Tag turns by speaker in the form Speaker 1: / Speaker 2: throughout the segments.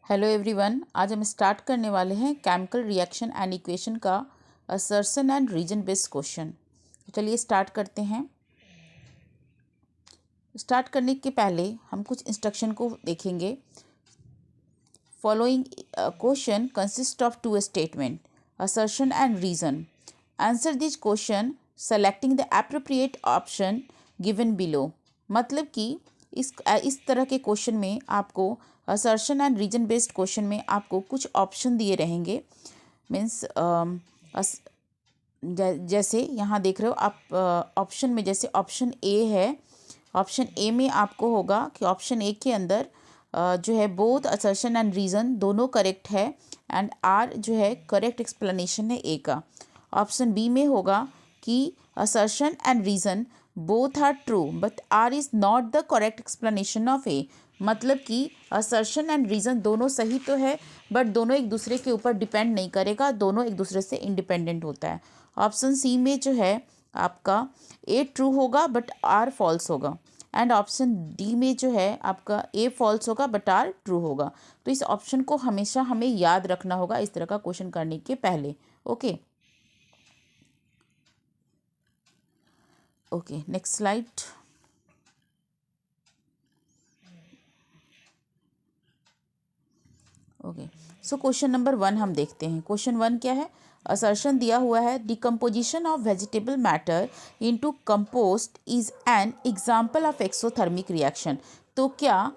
Speaker 1: Hello everyone, आज हम start करने वाले हैं केमिकल रिएक्शन एंड इक्वेशन का assertion and reason based question. चलिए स्टार्ट करते हैं। स्टार्ट करने के पहले हम कुछ इंस्ट्रक्शन को देखेंगे। Following question consist of two statement, assertion and reason. Answer this question selecting the appropriate option given below. मतलब कि इस तरह के क्वेश्चन में आपको assertion and reason based question में आपको कुछ ऑप्शन दिए रहेंगे। मीन्स जैसे यहाँ देख रहे हो आप, ऑप्शन में जैसे ऑप्शन ए है। ऑप्शन ए में आपको होगा कि ऑप्शन ए के अंदर जो है बोथ असर्शन एंड रीज़न दोनों करेक्ट है एंड आर जो है करेक्ट एक्सप्लेनेशन है ए का। ऑप्शन बी में होगा कि assertion and reason both are true but R is not the correct explanation of A. मतलब कि असर्शन एंड रीज़न दोनों सही तो है बट दोनों एक दूसरे के ऊपर डिपेंड नहीं करेगा, दोनों एक दूसरे से इंडिपेंडेंट होता है। ऑप्शन सी में जो है आपका ए ट्रू होगा बट आर फॉल्स होगा एंड ऑप्शन डी में जो है आपका ए फॉल्स होगा बट आर ट्रू होगा। तो इस ऑप्शन को हमेशा हमें याद रखना होगा इस तरह का क्वेश्चन करने के पहले। Okay okay, next slide. Okay, so question number 1 हम देखते हैं। क्वेश्चन 1 क्या है? असर्शन दिया हुआ है, decomposition of vegetable matter into compost is an example of exothermic reaction. तो क्या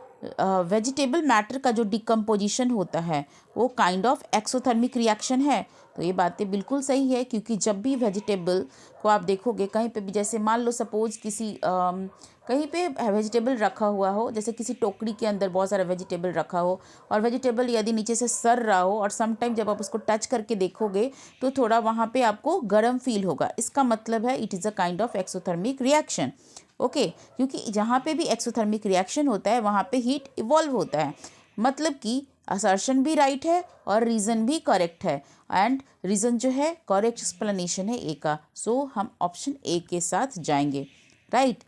Speaker 1: वेजिटेबल मैटर का जो डिकम्पोजिशन होता है वो काइंड ऑफ एक्सोथर्मिक रिएक्शन है? तो ये बातें बिल्कुल सही है, क्योंकि जब भी वेजिटेबल को आप देखोगे कहीं पे भी, जैसे मान लो सपोज किसी कहीं पे वेजिटेबल रखा हुआ हो, जैसे किसी टोकरी के अंदर बहुत सारा वेजिटेबल रखा हो और वेजिटेबल यदि नीचे से सड़ रहा हो और सम टाइम जब आप उसको टच करके देखोगे तो थोड़ा वहाँ पे आपको गर्म फील होगा, इसका मतलब है it is a kind of exothermic reaction. Okay, क्योंकि जहाँ पे भी एक्सोथर्मिक रिएक्शन होता है वहाँ पे हीट इवॉल्व होता है। मतलब कि असर्शन भी राइट है और रीज़न भी करेक्ट है एंड रीज़न जो है करेक्ट एक्सप्लेनेशन है ए का। सो हम ऑप्शन ए के साथ जाएंगे। Right,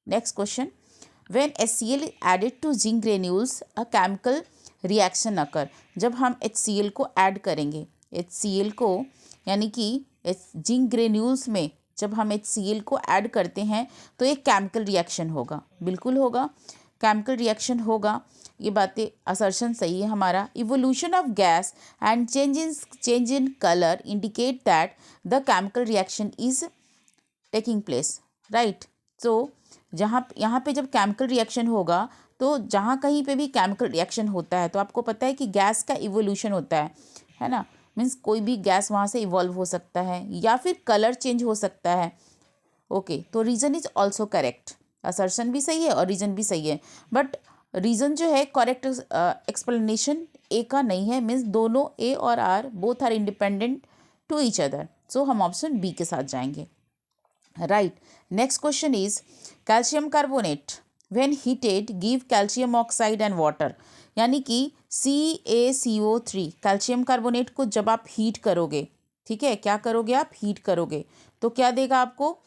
Speaker 1: next question. When HCl added to zinc granules a chemical reaction occur. जब हम HCl को ऐड करेंगे, HCl को यानी कि जिंक ग्रेन्यूल्स में जब हम HCl को ऐड करते हैं तो एक केमिकल रिएक्शन होगा, बिल्कुल होगा, केमिकल रिएक्शन होगा। ये बातें असर्शन सही है हमारा। Evolution of gas and change in colour indicate that the chemical reaction is taking place. Right, तो यहाँ पे जब केमिकल रिएक्शन होगा तो जहाँ कहीं पे भी केमिकल रिएक्शन होता है तो आपको पता है कि गैस का इवोल्यूशन होता है ना। मीन्स कोई भी गैस वहाँ से इवॉल्व हो सकता है या फिर कलर चेंज हो सकता है। ओके, तो reason is also correct. Assertion भी सही है और रीज़न भी सही है, बट रीज़न जो है करेक्ट एक्सप्लेनेशन ए का नहीं है। मीन्स दोनों ए और R both are independent to each other. So हम ऑप्शन बी के साथ जाएंगे। Right, next question is calcium carbonate when heated give calcium oxide and water. यानी कि CaCO3 कैल्शियम कार्बोनेट को जब आप हीट करोगे, ठीक है, क्या करोगे आप? हीट करोगे तो क्या देगा आपको?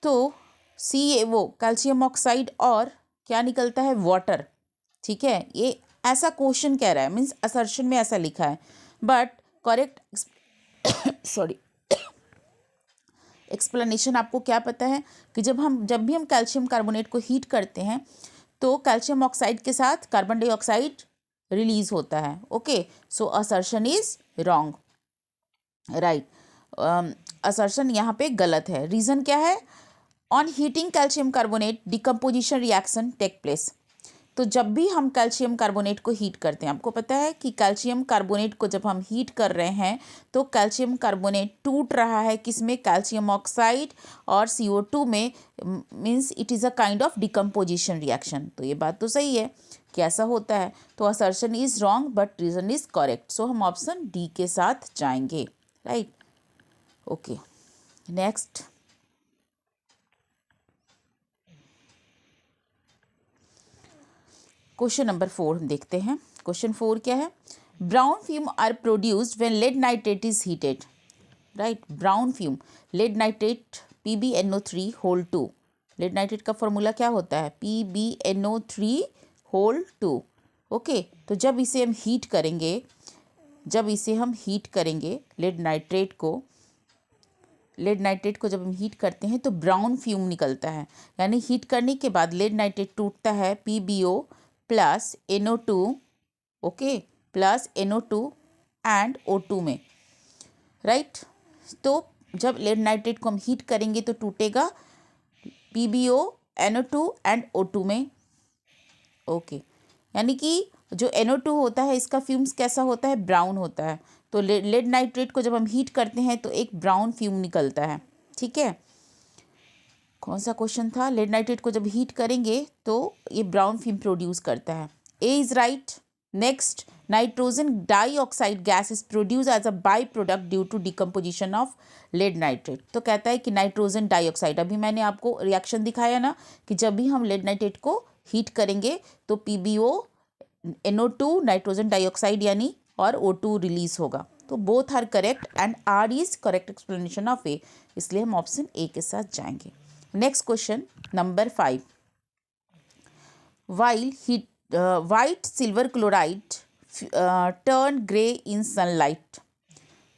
Speaker 1: तो CaO कैल्शियम ऑक्साइड और क्या निकलता है? वाटर। ठीक है, ये ऐसा क्वेश्चन कह रहा है, मीन्स असर्शन में ऐसा लिखा है, बट करेक्ट सॉरी एक्सप्लेनेशन आपको क्या पता है कि जब भी हम कैल्शियम कार्बोनेट को हीट करते हैं तो कैल्शियम ऑक्साइड के साथ कार्बन डाइऑक्साइड रिलीज होता है। Okay, so assertion is wrong. Right, assertion यहाँ पे गलत है। रीज़न क्या है? On heating calcium carbonate decomposition reaction take place. तो जब भी हम कैल्शियम कार्बोनेट को हीट करते हैं, आपको पता है कि कैल्शियम कार्बोनेट को जब हम हीट कर रहे हैं तो कैल्शियम कार्बोनेट टूट रहा है किसमें? कैल्शियम ऑक्साइड और CO2 में। Means it is a kind of decomposition reaction. तो ये बात तो सही है कि ऐसा होता है। तो assertion is wrong but reason is correct. So हम ऑप्शन डी के साथ जाएंगे। Right, okay, next question number 4 देखते हैं। क्वेश्चन 4 क्या है? Brown fume are produced when lead nitrate is heated. Right, brown fume, lead nitrate PbNO3 whole 2। Lead nitrate का formula क्या होता है? PbNO3 whole 2। ओके, तो जब इसे हम हीट करेंगे, लेड नाइट्रेट को जब हम हीट करते हैं तो ब्राउन फ्यूम निकलता है। यानी हीट करने के बाद लेड नाइट्रेट टूटता है PbO plus NO2, okay, plus NO2 and O2 में, राइट। तो जब लेड नाइट्रेट को हम हीट करेंगे तो टूटेगा PbO, NO2 एंड O2 में, ओके। यानी कि जो NO2 होता है इसका फ्यूम्स कैसा होता है, ब्राउन होता है। तो लेड नाइट्रेट को जब हम हीट करते हैं तो एक ब्राउन फ्यूम निकलता है, ठीक है। कौन सा क्वेश्चन था, लेड नाइट्रेट को जब हीट करेंगे तो ये ब्राउन फ्यूम प्रोड्यूस करता है। A is right. Next, nitrogen dioxide gas is produce as a by product due to decomposition of lead nitrate. तो कहता है कि नाइट्रोजन डाइऑक्साइड, अभी मैंने आपको रिएक्शन दिखाया ना कि जब भी हम लेड नाइट्रेट को हीट करेंगे तो PbO, NO2 नाइट्रोजन डाइऑक्साइड यानी और O2 रिलीज होगा। तो both are correct and R is correct explanation of A, इसलिए हम ऑप्शन ए के साथ जाएंगे। Next question number 5, while heat white silver chloride turn grey in sunlight.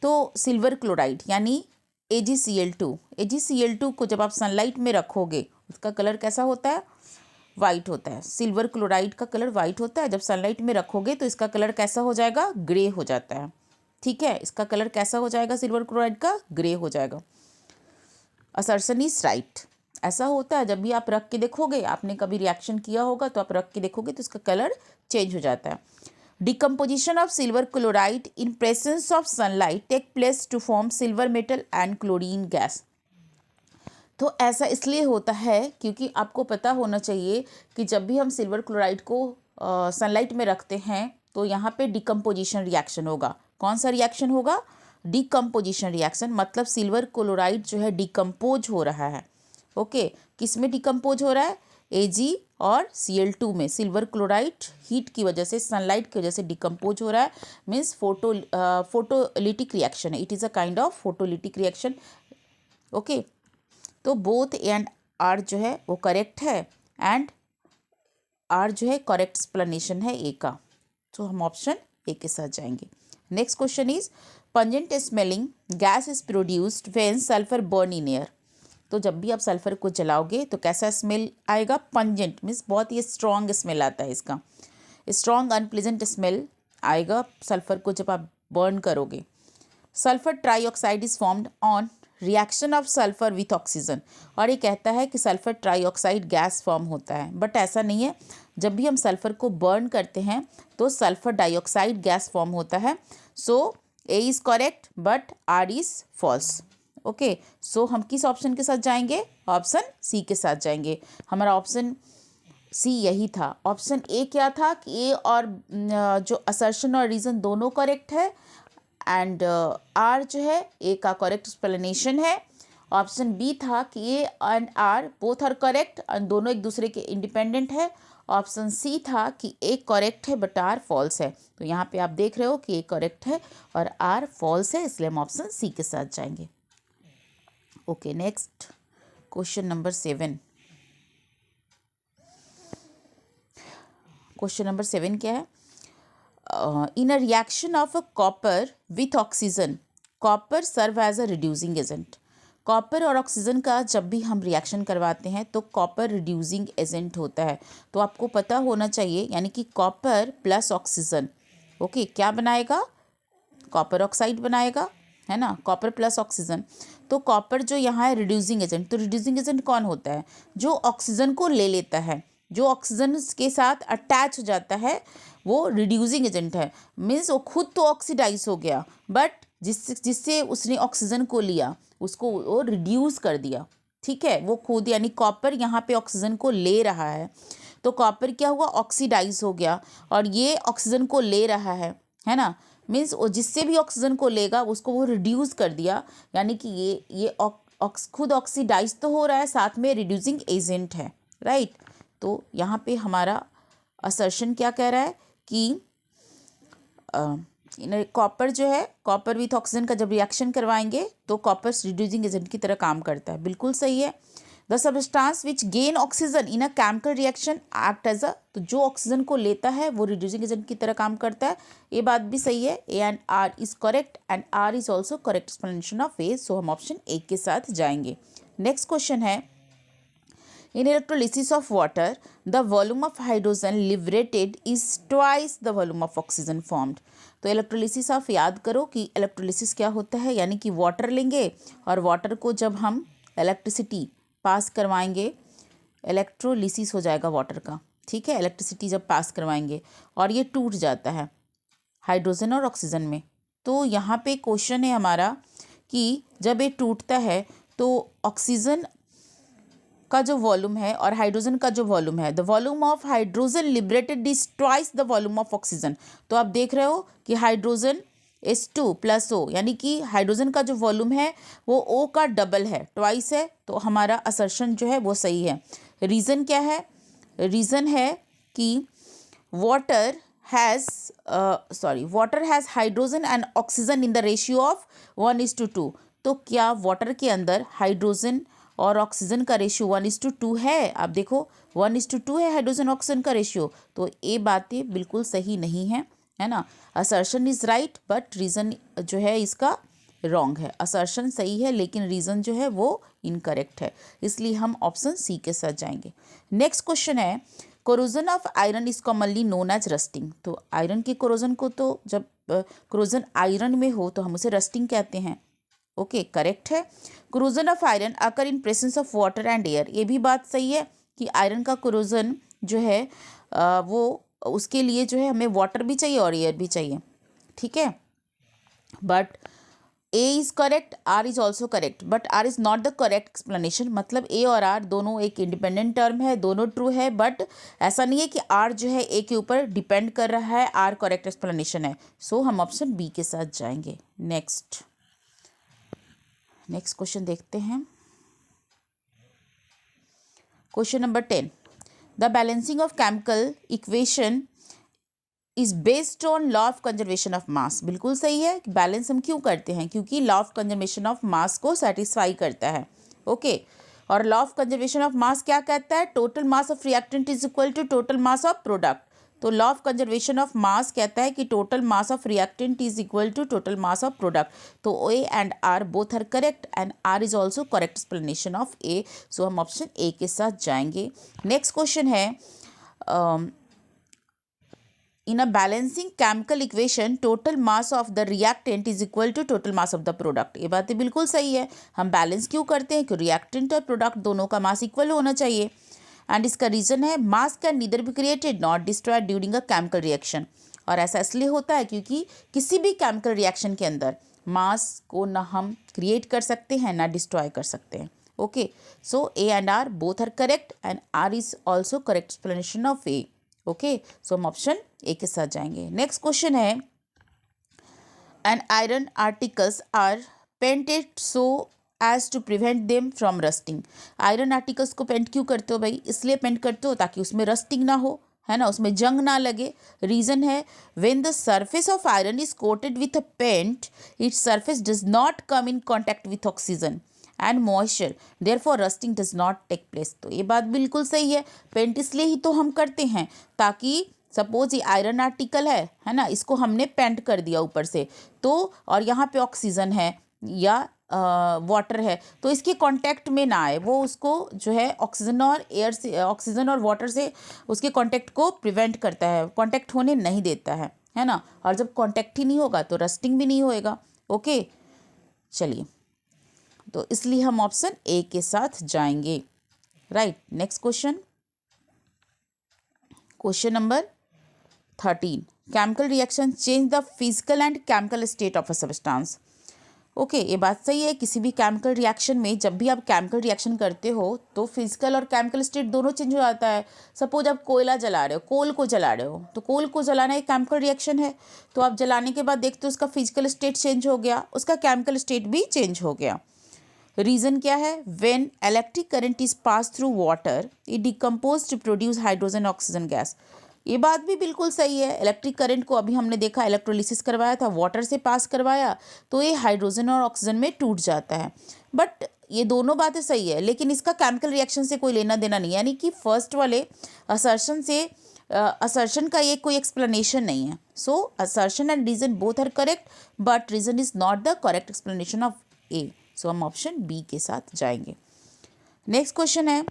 Speaker 1: तो सिल्वर क्लोराइड यानी AgCl2 को जब आप सनलाइट में रखोगे उसका कलर कैसा होता है, वाइट होता है। सिल्वर क्लोराइड का कलर वाइट होता है, जब सनलाइट में रखोगे तो इसका कलर कैसा हो जाएगा, ग्रे हो जाता है, ठीक है। इसका कलर कैसा हो जाएगा, सिल्वर क्लोराइड का ग्रे हो जाएगा। Assertion is right. ऐसा होता है जब भी आप रख के देखोगे, आपने कभी रिएक्शन किया होगा तो आप रख के देखोगे तो इसका कलर चेंज हो जाता है। Decomposition of silver chloride in presence of sunlight take place to form silver metal and chlorine gas. तो ऐसा इसलिए होता है क्योंकि आपको पता होना चाहिए कि जब भी हम सिल्वर क्लोराइड को सनलाइट में रखते हैं तो यहाँ पे डिकम्पोजिशन रिएक्शन होगा। कौन सा रिएक्शन होगा, डिकम्पोजिशन रिएक्शन, मतलब सिल्वर क्लोराइड जो है डिकम्पोज हो रहा है, ओके। किस में डिकम्पोज हो रहा है, Ag और Cl2 में। सिल्वर क्लोराइड हीट की वजह से, सनलाइट की वजह से डिकम्पोज हो रहा है, मीन्स फोटोलिटिक रिएक्शन है, it is a kind of photolytic reaction, okay. तो बोथ एंड आर जो है वो करेक्ट है एंड आर जो है करेक्ट एक्सप्लेनेशन है ए का। तो हम ऑप्शन ए के साथ जाएंगे। Next question is pungent smelling gas is produced when sulphur burn in air. तो जब भी आप सल्फर को जलाओगे तो कैसा स्मेल आएगा, पंजेंट मीन्स बहुत ही स्ट्रॉन्ग स्मेल आता है इसका, स्ट्रॉन्ग अनप्लेजेंट स्मेल आएगा सल्फर को जब आप बर्न करोगे। Sulphur trioxide is formed on reaction of sulphur with oxygen. और ये कहता है कि सल्फर ट्राईऑक्साइड गैस फॉर्म होता है, बट ऐसा नहीं है। जब भी हम सल्फर को बर्न करते हैं तो सल्फर डाइऑक्साइड गैस फॉर्म होता है। So A is correct but R is false, okay. So हम किस ऑप्शन के साथ जाएंगे, ऑप्शन सी के साथ जाएंगे। हमारा ऑप्शन सी यही था। ऑप्शन ए क्या था कि ए और जो असर्शन और रीज़न दोनों करेक्ट है एंड आर जो है ए का करेक्ट एक्सप्लेनेशन है। ऑप्शन बी था कि A and R both are correct and दोनों एक दूसरे के इंडिपेंडेंट है। ऑप्शन सी था कि ए करेक्ट है बट आर फॉल्स है। तो यहाँ पे आप देख रहे हो कि ए करेक्ट है और आर फॉल्स है, इसलिए हम ऑप्शन सी के साथ जाएंगे, okay. Next question number 7। Question number 7 क्या है, in a reaction of a copper with oxygen, copper serve as a reducing agent। Copper और ऑक्सीजन का जब भी हम रिएक्शन करवाते हैं तो कॉपर रिड्यूसिंग एजेंट होता है। तो आपको पता होना चाहिए, यानी कि कॉपर प्लस ऑक्सीजन, ओके, क्या बनाएगा, कॉपर ऑक्साइड बनाएगा, है ना, कॉपर प्लस ऑक्सीजन। तो कॉपर जो यहाँ है रिड्यूसिंग एजेंट, तो रिड्यूसिंग एजेंट कौन होता है, जो ऑक्सीजन को ले लेता है, जो ऑक्सीजन के साथ अटैच हो जाता है वो रिड्यूसिंग एजेंट है। मीन्स वो खुद तो ऑक्सीडाइज हो गया बट जिससे उसने ऑक्सीजन को लिया उसको वो रिड्यूस कर दिया, ठीक है, वो खुद, यानी कॉपर यहाँ पे ऑक्सीजन को ले रहा है तो कॉपर क्या हुआ, ऑक्सीडाइज हो गया और ये ऑक्सीजन को ले रहा है ना। मीन्स वो जिससे भी ऑक्सीजन को लेगा उसको वो रिड्यूस कर दिया, यानी कि ये खुद ऑक्सीडाइज तो हो रहा है, साथ में रिड्यूसिंग एजेंट है, राइट। तो यहाँ पे हमारा असर्शन क्या कह रहा है कि कॉपर जो है, कॉपर विथ ऑक्सीजन का जब रिएक्शन करवाएंगे तो कॉपर रिड्यूसिंग एजेंट की तरह काम करता है, बिल्कुल सही है। The substance which gain oxygen in a chemical reaction act as a, तो जो ऑक्सीजन को लेता है वो रिड्यूसिंग एजेंट की तरह काम करता है। ये बात भी सही है, A and R is correct and R is also correct explanation of A, so हम ऑप्शन ए के साथ जाएंगे। नेक्स्ट क्वेश्चन है, in electrolysis of water the volume of hydrogen liberated is twice the volume of oxygen formed। तो electrolysis आप याद करो कि इलेक्ट्रोलिसिस क्या होता है, यानी कि वाटर लेंगे और वाटर को जब हम इलेक्ट्रिसिटी पास करवाएंगे, इलेक्ट्रोलिसिस हो जाएगा वाटर का, ठीक है। इलेक्ट्रिसिटी जब पास करवाएंगे और ये टूट जाता है हाइड्रोजन और ऑक्सीजन में, तो यहाँ पे क्वेश्चन है हमारा कि जब ये टूटता है तो ऑक्सीजन का जो वॉल्यूम है और हाइड्रोजन का जो वॉल्यूम है, the volume of hydrogen liberated is twice the volume of oxygen. तो आप देख रहे हो कि हाइड्रोजन H2 + O, यानी कि हाइड्रोजन का जो वॉल्यूम है वो O का डबल है, ट्वाइस है, तो हमारा असर्शन जो है वो सही है। रीज़न क्या है, रीज़न है कि water has hydrogen and oxygen in the ratio of 1:2। तो क्या वाटर के अंदर हाइड्रोजन और ऑक्सीजन का रेशियो 1:2 है? आप देखो 1:2 है हाइड्रोजन ऑक्सीजन का रेशियो, तो ये बातें बिल्कुल सही नहीं है, है ना। Assertion is right but reason जो है इसका रॉन्ग है। असर्शन सही है लेकिन रीज़न जो है वो इनकरेक्ट है, इसलिए हम ऑप्शन सी के साथ जाएंगे। नेक्स्ट क्वेश्चन है, corrosion of iron is commonly known as rusting. तो आयरन के कोरोजन को तो जब कोरोजन आयरन में हो तो हम उसे रस्टिंग कहते हैं। ओके, करेक्ट है। Corrosion of iron occur in presence of water and air, ये भी बात सही है कि आयरन का कोरोजन जो है वो उसके लिए जो है हमें वाटर भी चाहिए और एयर भी चाहिए, ठीक है। But A is correct, R is also correct, but R is not the correct explanation. मतलब ए और आर दोनों एक इंडिपेंडेंट टर्म है, दोनों ट्रू है, बट ऐसा नहीं है कि आर जो है ए के ऊपर डिपेंड कर रहा है, आर करेक्ट एक्सप्लेनेशन है। सो हम ऑप्शन बी के साथ जाएंगे। नेक्स्ट क्वेश्चन देखते हैं, question number 10, the balancing of chemical equation is based on law of conservation of mass. बिल्कुल सही है। बैलेंस हम क्यों करते हैं, क्योंकि law of conservation of mass को सेटिस्फाई करता है। ओके, और law of conservation of mass क्या कहता है, total mass of reactant is equal to total mass of product. तो law of conservation of mass कहता है कि total mass of reactant is equal to total mass of product. तो A and R both are correct and R is also correct explanation of A, so हम option A के साथ जाएंगे। Next question है, in a balancing chemical equation total mass of the reactant is equal to total mass of the product। ये बातें बिल्कुल सही है। हम बैलेंस क्यों करते हैं कि रिएक्टेंट और प्रोडक्ट दोनों का मास इक्वल होना चाहिए, एंड इसका रीज़न है मास can neither be created not destroyed during a chemical reaction. और ऐसा इसलिए होता है क्योंकि किसी भी केमिकल रिएक्शन के अंदर मास को ना हम क्रिएट कर सकते हैं ना डिस्ट्रॉय कर सकते हैं। Okay, so A and R both are correct and R is also correct explanation of A. Okay, so हम ऑप्शन ए के साथ जाएंगे। नेक्स्ट क्वेश्चन है, and iron articles are painted so as to prevent them from rusting. Iron articles को paint क्यों करते हो भाई, इसलिए पेंट करते हो ताकि उसमें रस्टिंग ना हो, है ना, उसमें जंग ना लगे। रीज़न है, when the surface of iron is coated with a paint its surface does not come in contact with oxygen and moisture, therefore rusting does not take place. तो ये बात बिल्कुल सही है। पेंट इसलिए ही तो हम करते हैं ताकि सपोज ये आयरन आर्टिकल है ना, इसको हमने पेंट कर दिया ऊपर से, तो और यहाँ पे ऑक्सीजन है या वाटर है, तो इसके कांटेक्ट में ना आए, वो उसको जो है ऑक्सीजन और एयर से, ऑक्सीजन और वाटर से उसके कांटेक्ट को प्रिवेंट करता है, कांटेक्ट होने नहीं देता है ना। और जब कांटेक्ट ही नहीं होगा तो रस्टिंग भी नहीं होएगा। ओके, चलिए, तो इसलिए हम ऑप्शन ए के साथ जाएंगे। Right, next question, question number 13, chemical reaction change the physical and chemical state of a substance. Okay, ये बात सही है। किसी भी केमिकल रिएक्शन में जब भी आप केमिकल रिएक्शन करते हो तो फिजिकल और केमिकल स्टेट दोनों चेंज हो जाता है। सपोज आप कोयला जला रहे हो, कोल को जला रहे हो, तो कोल को जलाना एक केमिकल रिएक्शन है, तो आप जलाने के बाद देखते हो उसका फिजिकल स्टेट चेंज हो गया, उसका केमिकल स्टेट भी चेंज हो गया। रीज़न क्या है, when electric current is pass through water it decompose to produce hydrogen oxygen gas. ये बात भी बिल्कुल सही है। इलेक्ट्रिक करंट को अभी हमने देखा, इलेक्ट्रोलिसिस करवाया था, वाटर से पास करवाया, तो ये हाइड्रोजन और ऑक्सीजन में टूट जाता है। बट ये दोनों बातें सही है, लेकिन इसका केमिकल रिएक्शन से कोई लेना देना नहीं है, यानी कि फर्स्ट वाले असर्शन से असर्शन का ये कोई एक्सप्लेनेशन नहीं है. So assertion and reason both are correct, but reason is not the correct explanation of A. So हम ऑप्शन बी के साथ जाएंगे. नेक्स्ट क्वेश्चन है,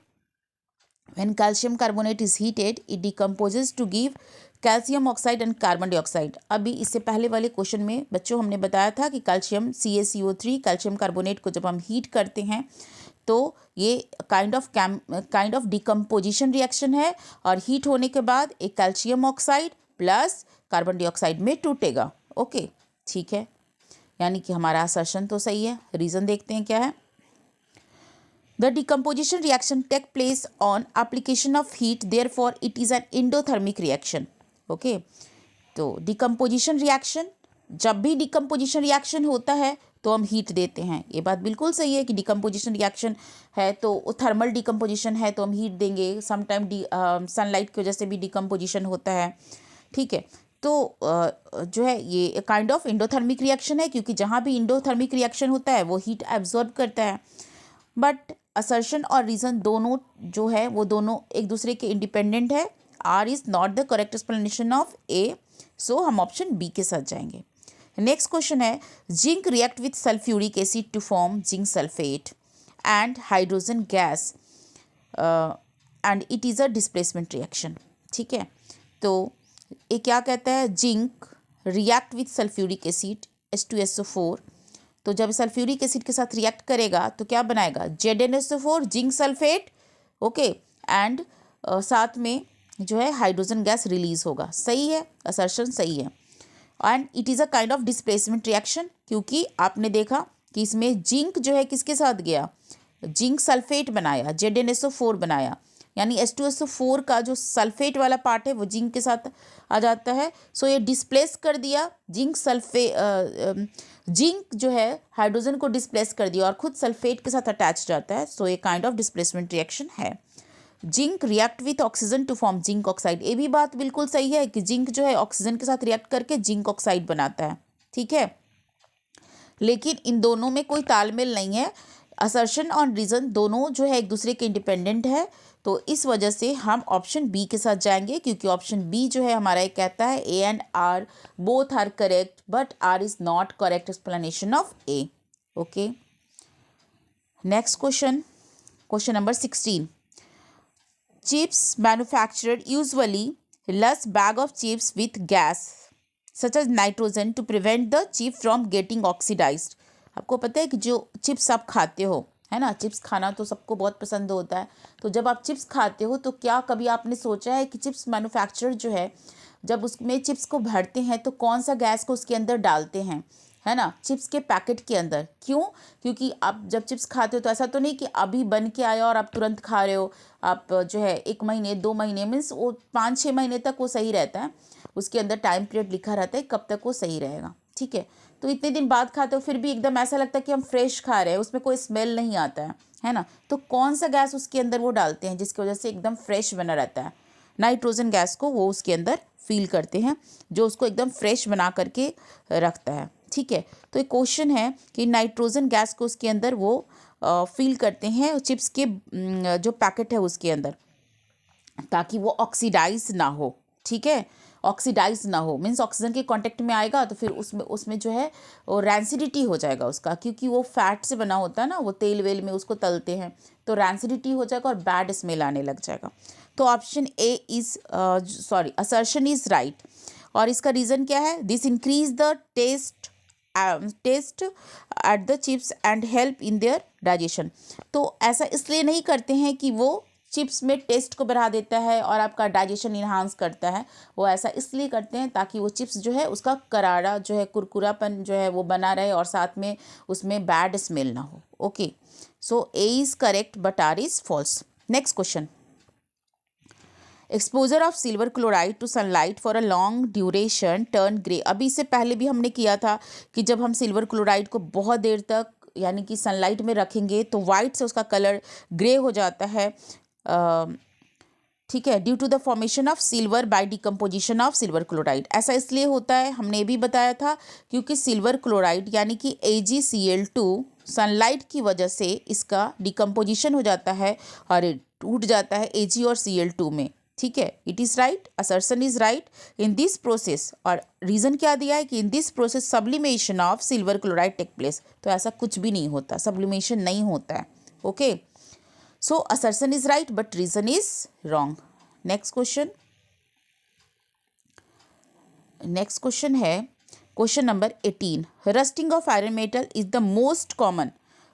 Speaker 1: when calcium carbonate is heated it decomposes to give calcium oxide and carbon dioxide. अभी इससे पहले वाले question में बच्चों हमने बताया था कि कैल्शियम CaCO3 कैल्शियम कार्बोनेट को जब हम हीट करते हैं तो ये काइंड ऑफ डिकम्पोजिशन रिएक्शन है, और हीट होने के बाद एक calcium oxide plus carbon dioxide में टूटेगा. ओके, ठीक है, यानी कि हमारा असर्शन तो सही है. रीज़न देखते हैं क्या है. The decomposition reaction take place on application of heat, therefore it is an endothermic reaction. Okay, तो decomposition reaction, जब भी decomposition reaction होता है तो हम हीट देते हैं. ये बात बिल्कुल सही है कि decomposition reaction है तो थर्मल decomposition है तो हम हीट देंगे. समटाइम सनलाइट की वजह से भी decomposition होता है. ठीक है, तो जो है ये काइंड ऑफ इंडोथर्मिक रिएक्शन है, क्योंकि जहाँ भी इंडोथर्मिक रिएक्शन होता है वो हीट एब्जॉर्ब करता है. बट असर्शन और रीज़न दोनों जो है वो दोनों एक दूसरे के इंडिपेंडेंट है. R is not the correct explanation of A. So हम ऑप्शन बी के साथ जाएंगे. नेक्स्ट क्वेश्चन है, zinc react with sulphuric acid to form zinc sulphate and hydrogen gas and it is a displacement reaction. ठीक है, तो ये क्या कहता है, zinc react with sulphuric acid H2SO4. तो जब सल्फ्यूरिक एसिड के साथ रिएक्ट करेगा तो क्या बनाएगा, ZnSO4 zinc sulphate. Okay, and साथ में जो है हाइड्रोजन गैस रिलीज होगा. सही है, असर्शन सही है. And it is a kind of displacement reaction, क्योंकि आपने देखा कि इसमें जिंक जो है किसके साथ गया, जिंक सल्फेट बनाया, ZnSO4 बनाया, यानी H2SO4 का जो सल्फेट वाला पार्ट है वो जिंक के साथ आ जाता है. सो ये डिस्प्लेस कर दिया जिंक जो है हाइड्रोजन को डिस्प्लेस कर दिया और खुद सल्फेट के साथ अटैच जाता है. सो ये काइंड ऑफ डिस्प्लेसमेंट रिएक्शन है. Zinc react with oxygen to form zinc oxide. ये भी बात बिल्कुल सही है कि जिंक जो है ऑक्सीजन के साथ रिएक्ट करके जिंक ऑक्साइड बनाता है. ठीक है, लेकिन इन दोनों में कोई तालमेल नहीं है. असर्शन और रीज़न दोनों जो है एक दूसरे के इंडिपेंडेंट है, तो इस वजह से हम ऑप्शन बी के साथ जाएंगे, क्योंकि ऑप्शन बी जो है हमारा ये कहता है A and R both are correct, but R is not correct explanation of A. Okay, next question, question number 16. Chips manufactured usually flush bag of chips with gas such as nitrogen to prevent the chip from getting oxidised. आपको पता है कि जो chips आप खाते हो, है ना, चिप्स खाना तो सबको बहुत पसंद होता है. तो जब आप चिप्स खाते हो तो क्या कभी आपने सोचा है कि चिप्स मैन्युफैक्चरर जो है जब उसमें चिप्स को भरते हैं तो कौन सा गैस को उसके अंदर डालते हैं, है ना, चिप्स के पैकेट के अंदर. क्यों? क्योंकि आप जब चिप्स खाते हो तो ऐसा तो नहीं कि अभी बन के आया और आप तुरंत खा रहे हो. आप जो है 1 महीने 2 महीने मीन्स वो 5-6 महीने तक वो सही रहता है. उसके अंदर टाइम पीरियड लिखा रहता है कब तक वो सही रहेगा. ठीक है, तो इतने दिन बाद खाते हो फिर भी एकदम ऐसा लगता है कि हम फ्रेश खा रहे हैं, उसमें कोई स्मेल नहीं आता है ना. तो कौन सा गैस उसके अंदर वो डालते हैं जिसकी वजह से एकदम फ्रेश बना रहता है. नाइट्रोजन गैस को वो उसके अंदर फील करते हैं, जो उसको एकदम फ्रेश बना करके रखता है. ठीक है, तो एक क्वेश्चन है कि नाइट्रोजन गैस को उसके अंदर वो फील करते हैं चिप्स के जो पैकेट है उसके अंदर, ताकि वो ऑक्सीडाइज ना हो. ठीक है, ऑक्सीडाइज ना हो मीन्स ऑक्सीजन के कांटेक्ट में आएगा तो फिर उसमें जो है वो रैंसिडिटी हो जाएगा उसका, क्योंकि वो फैट से बना होता है ना, वो तेल वेल में उसको तलते हैं तो रैंसिडिटी हो जाएगा और बैड स्मेल आने लग जाएगा. तो option A is assertion is right. और इसका रीज़न क्या है, this increase the taste at the chips and help in their digestion. तो ऐसा इसलिए नहीं करते हैं कि वो चिप्स में टेस्ट को बढ़ा देता है और आपका डाइजेशन इन्हांस करता है. वो ऐसा इसलिए करते हैं ताकि वो चिप्स जो है उसका करारा जो है कुरकुरापन जो है वो बना रहे और साथ में उसमें बैड स्मेल ना हो. Okay, so A is correct but R is false. Next question, exposure of silver chloride to sunlight for a long duration turn grey. अभी इससे पहले भी हमने किया था कि जब हम सिल्वर क्लोराइड को बहुत देर तक यानी कि सनलाइट में रखेंगे तो वाइट से उसका कलर ग्रे हो जाता है. ठीक है, due to the formation of silver by decomposition of silver chloride. ऐसा इसलिए होता है, हमने भी बताया था, क्योंकि सिल्वर क्लोराइड यानी कि AgCl2 सनलाइट की वजह से इसका डिकम्पोजिशन हो जाता है और ये टूट जाता है Ag और Cl2 में। ठीक है, it is right, assertion is right in this process. और रीज़न क्या दिया है कि in this process sublimation of silver chloride take place. तो ऐसा कुछ भी नहीं होता, सब्लिमेशन नहीं होता है। Okay, so assertion is right but reason is wrong. Next question है question number 18। Rusting of iron metal is the most common,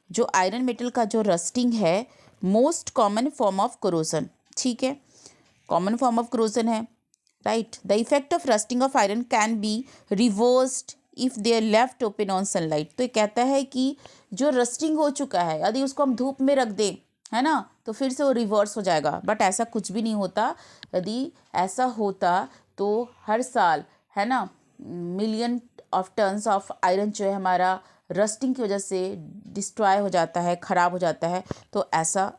Speaker 1: जो आयरन मेटल का जो रस्टिंग है most common form of corrosion. ठीक है, कॉमन फॉर्म ऑफ कोरोजन है, right. The effect of rusting of iron can be reversed if they are left open on sunlight. तो ये कहता है कि जो रस्टिंग हो चुका है यदि उसको हम धूप में रख दें, है ना, तो फिर से वो रिवर्स हो जाएगा। बट ऐसा कुछ भी नहीं होता। यदि ऐसा होता तो हर साल, है ना, million of tons of iron जो है हमारा रस्टिंग की वजह से डिस्ट्रॉय हो जाता है, ख़राब हो जाता है। तो ऐसा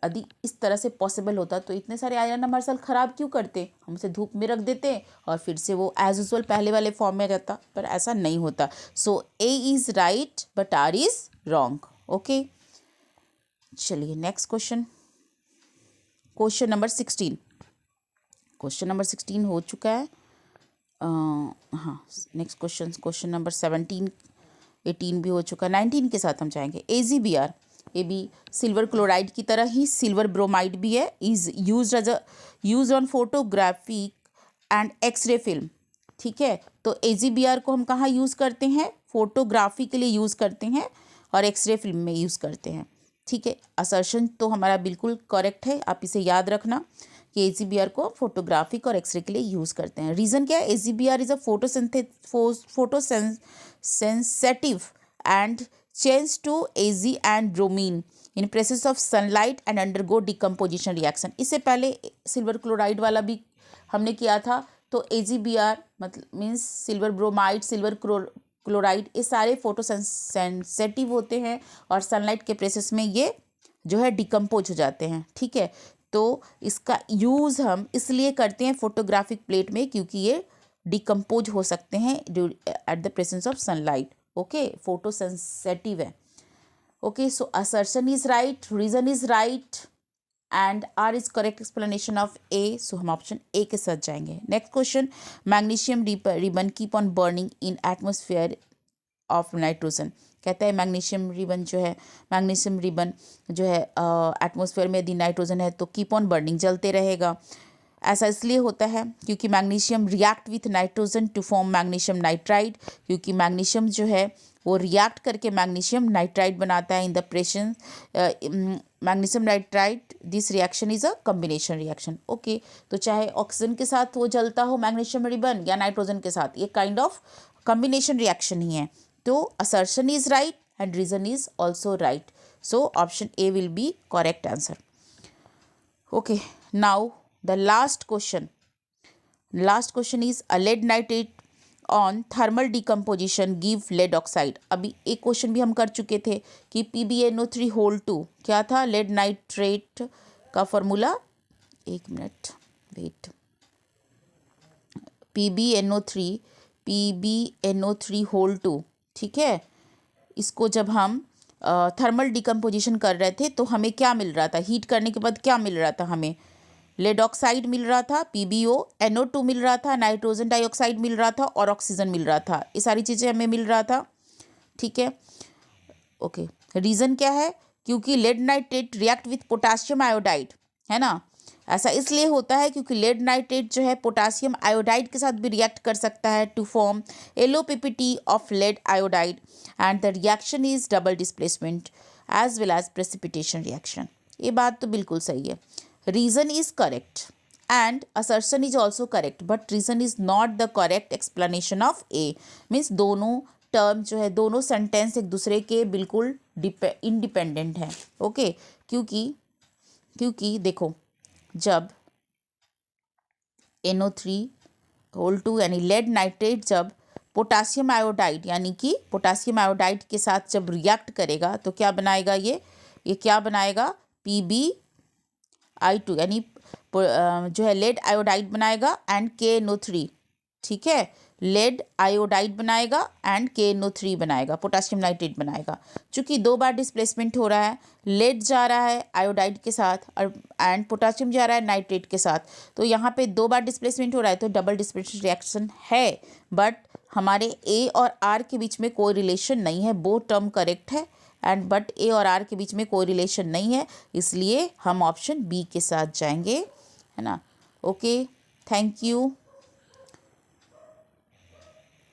Speaker 1: यदि इस तरह से पॉसिबल होता तो इतने सारे आयरन हमारे साथ ख़राब क्यों करते, हम उसे धूप में रख देते और फिर से वो एज यूजुअल पहले वाले फॉर्म में रहता। पर ऐसा नहीं होता। So A is right but R is wrong. Okay, चलिए next question number 16। Question number 16 हो चुका है। हाँ, नेक्स्ट क्वेश्चन नंबर 17, 18 भी हो चुका है। 19 के साथ हम जाएंगे। AgBr, ये भी सिल्वर क्लोराइड की तरह ही सिल्वर ब्रोमाइड भी है। Is use on photographic and X ray film. ठीक है, तो AgBr को हम कहाँ यूज़ करते हैं? फोटोग्राफी के लिए यूज़ करते हैं और एक्सरे फिल्म में यूज़ करते हैं। ठीक है, असर्शन तो हमारा बिल्कुल करेक्ट है, आप इसे याद रखना कि AgBr को फोटोग्राफिक और एक्सरे के लिए यूज़ करते हैं। रीज़न क्या है? AgBr is a photosensitive and change to Ag and bromine in presence of sunlight and undergo decomposition reaction. इससे पहले सिल्वर क्लोराइड वाला भी हमने किया था। तो AgBr मतलब means silver bromide, silver chloride, ये सारे फोटोसेंसिटिव होते हैं और सनलाइट के प्रेसेस में ये जो है डिकम्पोज हो जाते हैं। ठीक है, तो इसका यूज़ हम इसलिए करते हैं फोटोग्राफिक प्लेट में क्योंकि ये डिकम्पोज हो सकते हैं at the presence of sunlight. Okay, photosensitive है। Okay, so assertion is right, reason is right and R is correct explanation of A. So हम ऑप्शन ए के साथ जाएंगे। Next question, magnesium ribbon keep on burning in atmosphere of nitrogen. कहता है magnesium ribbon जो है, magnesium ribbon जो है एटमॉस्फेयर में यदि नाइट्रोजन है तो कीप ऑन बर्निंग, जलते रहेगा। ऐसा इसलिए होता है क्योंकि magnesium react with nitrogen to form magnesium nitride, क्योंकि मैग्नीशियम जो है वो रिएक्ट करके मैग्नीशियम नाइट्राइड बनाता है in the presence magnesium nitride. This reaction is a combination reaction. Okay, तो चाहे ऑक्सीजन के साथ वो जलता हो मैग्नीशियम रिबन या नाइट्रोजन के साथ, ये काइंड ऑफ कॉम्बिनेशन रिएक्शन ही है। तो assertion is right and reason is also right. So option A will be correct answer. Okay, now the last question is a lead nitrate on thermal decomposition give lead oxide. अभी एक question भी हम कर चुके थे कि PbNO3 whole 2 क्या था? लेड नाइट्रेट का फॉर्मूला, एक मिनट वेट, PbNO3 होल 2। ठीक है, इसको जब हम थर्मल डिकम्पोजिशन कर रहे थे तो हमें क्या मिल रहा था? हीट करने के बाद क्या मिल रहा था? हमें लेड ऑक्साइड मिल रहा था, PbONO2 मिल रहा था, नाइट्रोजन डाइऑक्साइड मिल रहा था और ऑक्सीजन मिल रहा था। ये सारी चीज़ें हमें मिल रहा था। ठीक है, ओके, रीज़न क्या है? क्योंकि lead nitrate react with potassium iodide, है ना। ऐसा इसलिए होता है क्योंकि लेड नाइट्रेट जो है पोटासियम आयोडाइड के साथ भी रिएक्ट कर सकता है to form LOPPT of lead iodide and the reaction is double displacement as well as precipitation reaction. ये बात तो बिल्कुल सही है। Reason is correct and assertion is also correct but reason is not the correct explanation of A. Means दोनों term जो है, दोनों सेंटेंस एक दूसरे के बिल्कुल इंडिपेंडेंट हैं। ओके, क्योंकि देखो, जब NO3 होल 2 यानी लेड नाइट्रेट जब पोटासियम आयोडाइड यानी कि पोटासियम आयोडाइड के साथ जब रिएक्ट करेगा तो क्या बनाएगा? ये क्या बनाएगा? PbI2 यानी जो है लेड आयोडाइड बनाएगा एंड KNO3। ठीक है, लेड आयोडाइड बनाएगा एंड KNO3 बनाएगा, पोटासियम नाइट्रेट बनाएगा। चूंकि 2 बार डिस्प्लेसमेंट हो रहा है, लेड जा रहा है आयोडाइड के साथ और एंड पोटासियम जा रहा है नाइट्रेट के साथ, तो यहाँ पे 2 बार डिस्प्लेसमेंट हो रहा है तो डबल डिस्प्लेसमेंट रिएक्शन है, बट हमारे ए और आर के बीच में कोई रिलेशन नहीं है। बोथ टर्म करेक्ट है एंड बट ए और आर के बीच में कोई रिलेशन नहीं है, इसलिए हम ऑप्शन बी के साथ जाएंगे, है ना। Okay, thank you.